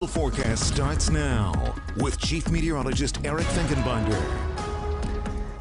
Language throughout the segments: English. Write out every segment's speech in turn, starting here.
The forecast starts now with Chief Meteorologist Eric Finkenbinder.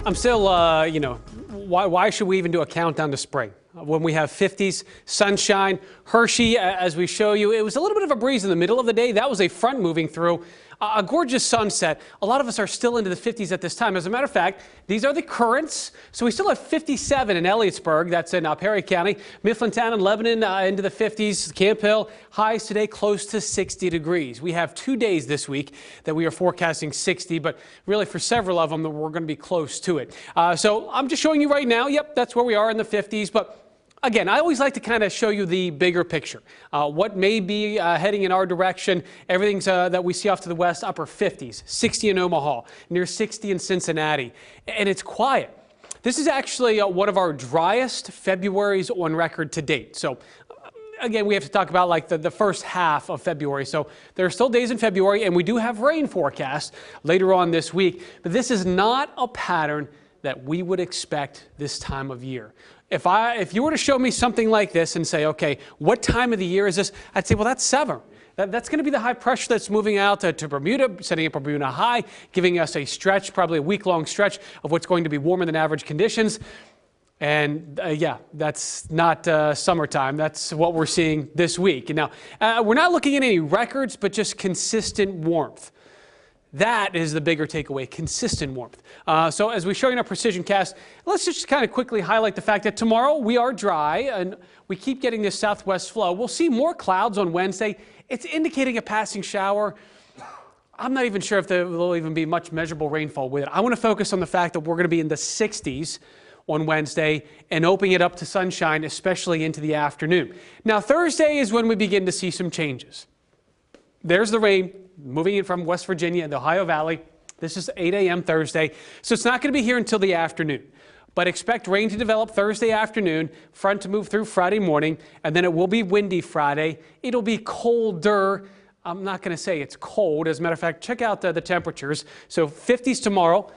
I'm still, why should we even do a countdown to spring? When we have 50s, sunshine, Hershey, as we show you, it was a little bit of a breeze in the middle of the day. That was a front moving through. A gorgeous sunset. A lot of us are still into the 50s at this time. As a matter of fact, these are the currents. So we still have 57 in Elliotsburg. That's in Perry County. Mifflintown and Lebanon into the 50s. Camp Hill, highs today close to 60 degrees. We have 2 days this week that we are forecasting 60, but really for several of them, we're going to be close to it. So I'm just showing you right now. Yep, that's where we are in the 50s. But again, I always like to kind of show you the bigger picture. What may be heading in our direction. Everything's that we see off to the west, upper 50s, 60 in Omaha, near 60 in Cincinnati. And it's quiet. This is actually one of our driest Februaries on record to date. So again, we have to talk about like the first half of February. So there are still days in February, and we do have rain forecast later on this week. But this is not a pattern that we would expect this time of year. If you were to show me something like this and say, okay, what time of the year is this? I'd say, well, that's summer. That's going to be the high pressure that's moving out to Bermuda, setting up a Bermuda high, giving us a stretch, probably a week-long stretch of what's going to be warmer than average conditions. And yeah, that's not summertime. That's what we're seeing this week. And now, we're not looking at any records, but just consistent warmth. That is the bigger takeaway, consistent warmth. So as we show you in our precision cast, let's just kind of quickly highlight the fact that tomorrow we are dry and we keep getting this southwest flow. We'll see more clouds on Wednesday. It's indicating a passing shower. I'm not even sure if there will even be much measurable rainfall with it. I want to focus on the fact that we're going to be in the 60s on Wednesday and opening it up to sunshine, especially into the afternoon. Now, Thursday is when we begin to see some changes. There's the rain moving in from West Virginia and the Ohio Valley. This is 8 a.m. Thursday, so it's not going to be here until the afternoon. But expect rain to develop Thursday afternoon, front to move through Friday morning, and then it will be windy Friday. It'll be colder. I'm not going to say it's cold. As a matter of fact, check out the temperatures. So 50s tomorrow.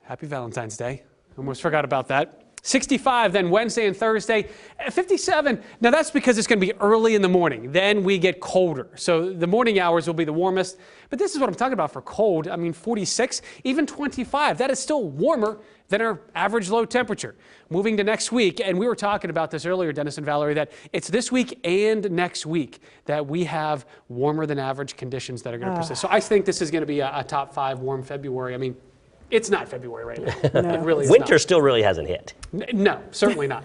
Happy Valentine's Day. Almost forgot about that. 65 then Wednesday and Thursday. 57, now that's because it's going to be early in the morning. Then we get colder. So the morning hours will be the warmest. But this is what I'm talking about for cold. I mean, 46, even 25. That is still warmer than our average low temperature. Moving to next week, and we were talking about this earlier, Dennis and Valerie, that it's this week and next week that we have warmer than average conditions that are going to persist. So I think this is going to be a top 5 warm February. I mean, it's not February right now. No. It really is Winter not. still really hasn't hit. No, certainly not.